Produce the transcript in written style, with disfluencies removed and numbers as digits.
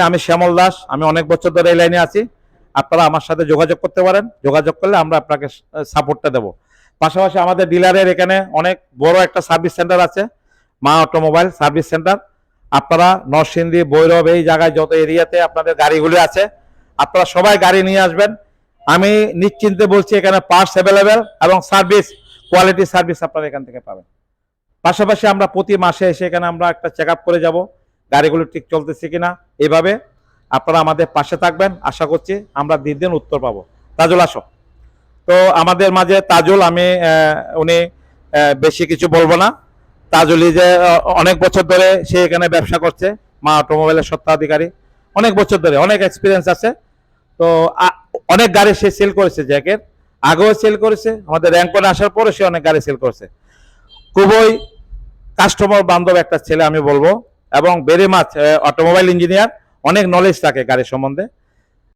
আমি শ্যামল দাস, আমি অনেক বছর ধরে এই লাইনে আছি। আপনারা আমার সাথে যোগাযোগ করতে পারেন, যোগাযোগ করলে আমরা আপনাকে সাপোর্টটা দেবো। পাশাপাশি আমাদের ডিলারের এখানে অনেক বড় একটা সার্ভিস সেন্টার আছে, মা অটোমোবাইল সার্ভিস সেন্টার। আপনারা নরসিংদী, ভৈরব, এই জায়গায় যত এরিয়াতে আপনাদের গাড়িগুলি আছে, আপনারা সবাই গাড়ি নিয়ে আসবেন। আমি নিশ্চিন্তে বলছি, এখানে পার্টস অ্যাভেলেবেল এবং সার্ভিস, কোয়ালিটি সার্ভিস আপনারা এখান থেকে পাবেন। পাশাপাশি আমরা প্রতি মাসে এসে এখানে আমরা একটা চেক আপ করে যাব, গাড়িগুলো ঠিক চলতেছে কিনা। এইভাবে আপনারা আমাদের পাশে থাকবেন, আশা করছি আমরা দিন উত্তর পাবো। তাজুল আসো। তো আমাদের মাঝে তাজুল, আমি উনি বেশি কিছু বলবো না। তাজুলি যে অনেক বছর ধরে সে এখানে ব্যবসা করছে, মা অটোমোবাইলের স্বত্বাধিকারী, অনেক বছর ধরে অনেক এক্সপিরিয়েন্স আছে। তো অনেক গাড়ি সে সেল করেছে, জ্যাকের আগেও সেল করেছে, আমাদের র্যাঙ্কনে আসার পরে সে অনেক গাড়ি সেল করেছে। খুবই কাস্টমার বান্ধব একটা ছেলে আমি বলবো, এবং ভেরি মাচ অটোমোবাইল ইঞ্জিনিয়ার, অনেক নলেজ থাকে গাড়ির সম্বন্ধে।